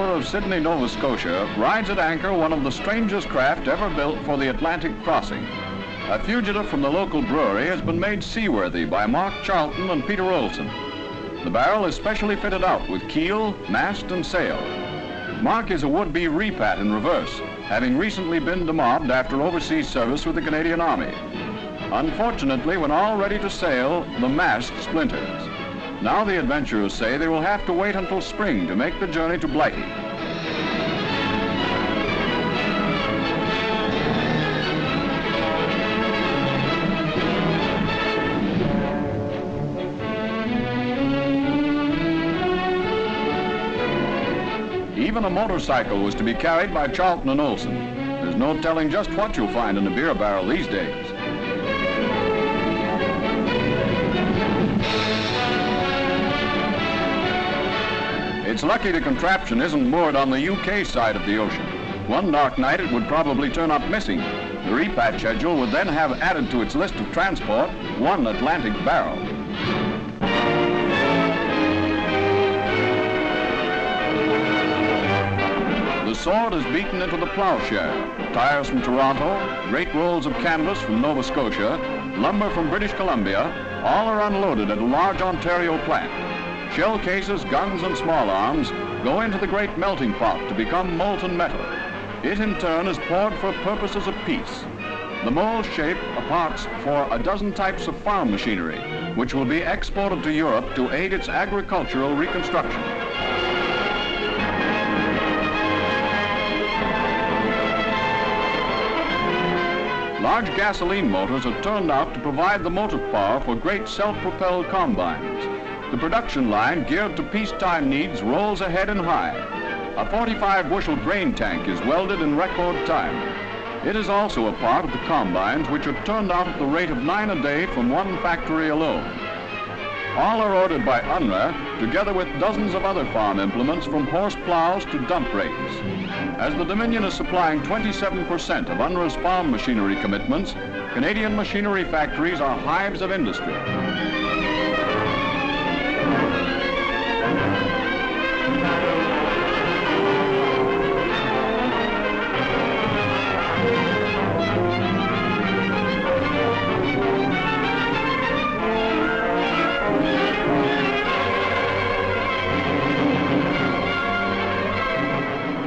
harbor of Sydney, Nova Scotia, rides at anchor one of the strangest craft ever built for the Atlantic crossing. A fugitive from the local brewery has been made seaworthy by Mark Charlton and Peter Olson. The barrel is specially fitted out with keel, mast, and sail. Mark is a would-be repat in reverse, having recently been demobbed after overseas service with the Canadian Army. Unfortunately, when all ready to sail, the mast splinters. Now the adventurers say they will have to wait until spring to make the journey to Blighty. Even a motorcycle was to be carried by Charlton and Olson. There's no telling just what you'll find in a beer barrel these days. It's lucky the contraption isn't moored on the UK side of the ocean. One dark night it would probably turn up missing. The repat schedule would then have added to its list of transport one Atlantic barrel. The sword is beaten into the plowshare. Tires from Toronto, great rolls of canvas from Nova Scotia, lumber from British Columbia, all are unloaded at a large Ontario plant. Shell cases, guns, and small arms go into the great melting pot to become molten metal. It, in turn, is poured for purposes of peace. The molds shape parts for a dozen types of farm machinery, which will be exported to Europe to aid its agricultural reconstruction. Large gasoline motors are turned out to provide the motive power for great self-propelled combines. The production line, geared to peacetime needs, rolls ahead and high. A 45-bushel grain tank is welded in record time. It is also a part of the combines, which are turned out at the rate of 9 a day from one factory alone. All are ordered by UNRWA, together with dozens of other farm implements from horse plows to dump rakes. As the Dominion is supplying 27% of UNRWA's farm machinery commitments, Canadian machinery factories are hives of industry.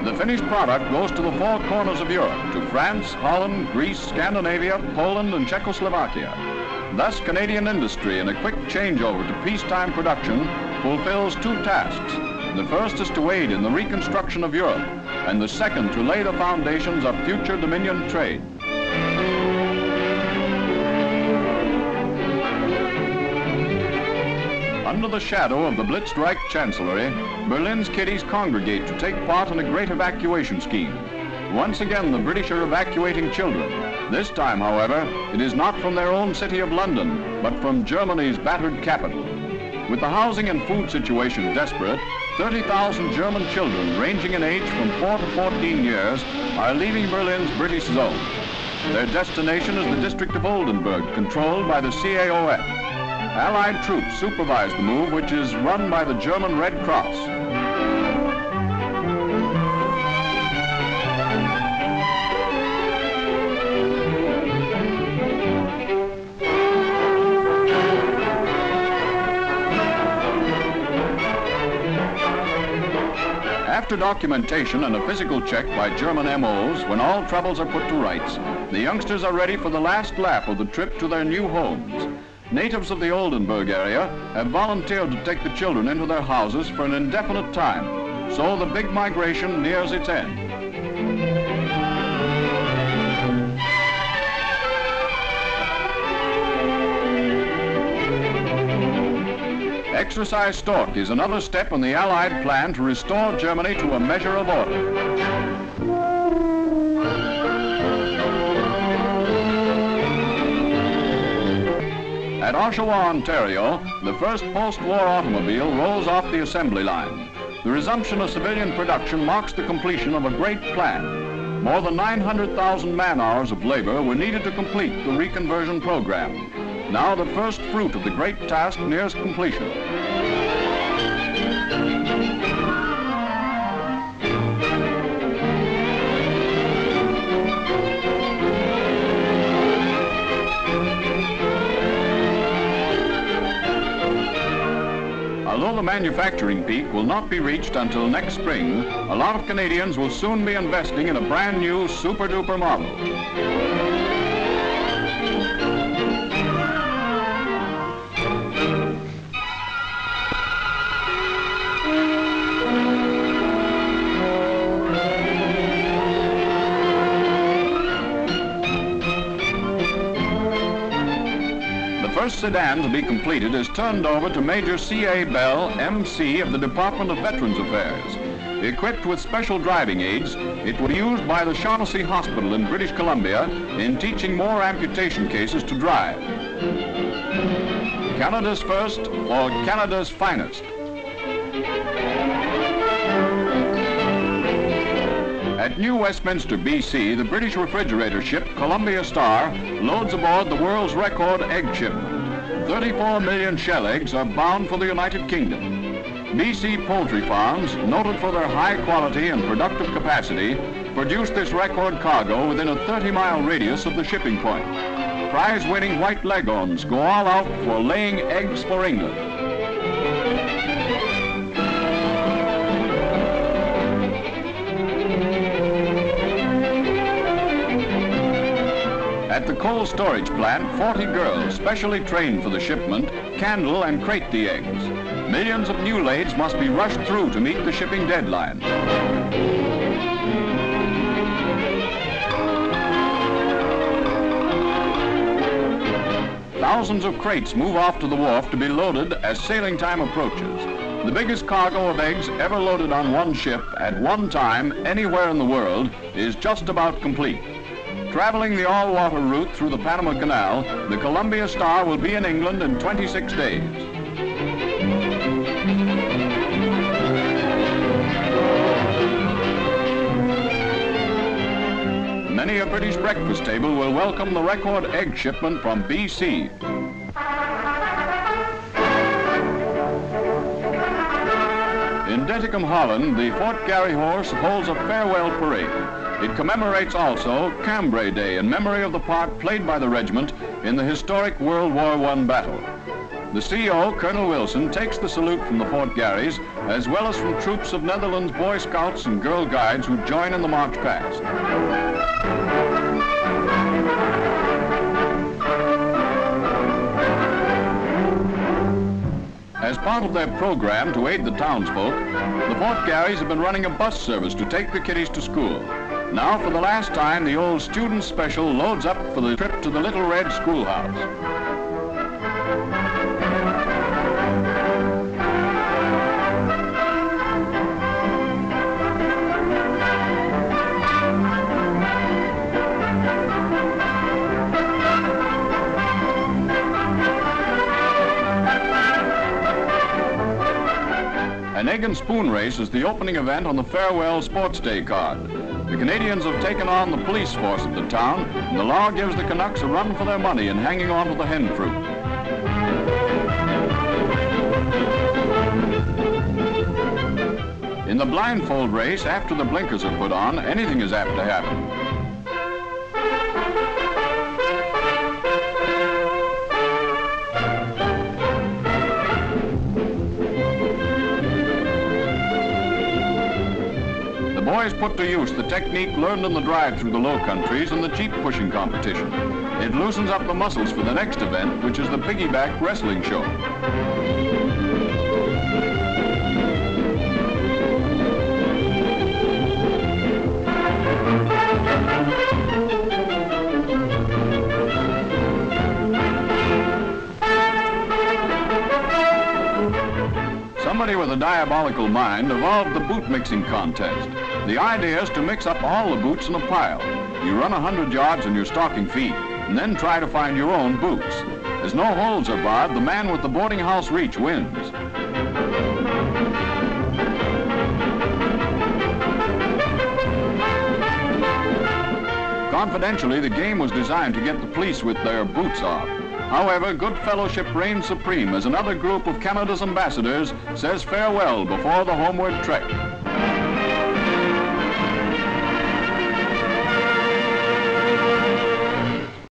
The finished product goes to the four corners of Europe, to France, Holland, Greece, Scandinavia, Poland, and Czechoslovakia. Thus, Canadian industry, in a quick changeover to peacetime production, fulfills two tasks. The first is to aid in the reconstruction of Europe, and the second to lay the foundations of future Dominion trade. Under the shadow of the Blitzreich Chancellery, Berlin's kiddies congregate to take part in a great evacuation scheme. Once again, the British are evacuating children. This time, however, it is not from their own city of London, but from Germany's battered capital. With the housing and food situation desperate, 30,000 German children ranging in age from 4 to 14 years are leaving Berlin's British zone. Their destination is the district of Oldenburg, controlled by the CAOF. Allied troops supervise the move, which is run by the German Red Cross. After documentation and a physical check by German MOs, when all troubles are put to rights, the youngsters are ready for the last lap of the trip to their new homes. Natives of the Oldenburg area have volunteered to take the children into their houses for an indefinite time, so the big migration nears its end. Exercise Stork is another step in the Allied plan to restore Germany to a measure of order. At Oshawa, Ontario, the first post-war automobile rolls off the assembly line. The resumption of civilian production marks the completion of a great plan. More than 900,000 man-hours of labor were needed to complete the reconversion program. Now the first fruit of the great task nears completion. manufacturing peak will not be reached until next spring, a lot of Canadians will soon be investing in a brand new super-duper model. The first sedan to be completed is turned over to Major C.A. Bell, M.C. of the Department of Veterans Affairs. Equipped with special driving aids, it will be used by the Shaughnessy Hospital in British Columbia in teaching more amputation cases to drive. Canada's first for Canada's finest. At New Westminster, BC, the British refrigerator ship Columbia Star loads aboard the world's record egg shipment. 34 million shell eggs are bound for the United Kingdom. BC poultry farms, noted for their high quality and productive capacity, produced this record cargo within a 30-mile radius of the shipping point. Prize-winning white leghorns go all out for laying eggs for England. At the cold storage plant, 40 girls, specially trained for the shipment, candle and crate the eggs. Millions of new layds must be rushed through to meet the shipping deadline. Thousands of crates move off to the wharf to be loaded as sailing time approaches. The biggest cargo of eggs ever loaded on one ship at one time anywhere in the world is just about complete. Traveling the all-water route through the Panama Canal, the Columbia Star will be in England in 26 days. Many a British breakfast table will welcome the record egg shipment from BC. In Deticum, Holland, the Fort Garry Horse holds a farewell parade. It commemorates also Cambrai Day in memory of the part played by the regiment in the historic World War I battle. The CO, Colonel Wilson, takes the salute from the Fort Garrys, as well as from troops of Netherlands Boy Scouts and Girl Guides who join in the march past. As part of their program to aid the townsfolk, the Fort Garrys have been running a bus service to take the kiddies to school. Now, for the last time, the old student special loads up for the trip to the Little Red Schoolhouse. An egg and spoon race is the opening event on the farewell sports day card. The Canadians have taken on the police force of the town, and the law gives the Canucks a run for their money in hanging on to the hen fruit. In the blindfold race, after the blinkers are put on, anything is apt to happen. The boys put to use the technique learned in the drive through the Low Countries in the jeep pushing competition. It loosens up the muscles for the next event, which is the piggyback wrestling show. Somebody with a diabolical mind evolved the boot mixing contest. The idea is to mix up all the boots in a pile. You run 100 yards in your stocking feet, and then try to find your own boots. As no holes are barred, the man with the boarding house reach wins. Confidentially, the game was designed to get the police with their boots off. However, good fellowship reigns supreme as another group of Canada's ambassadors says farewell before the homeward trek.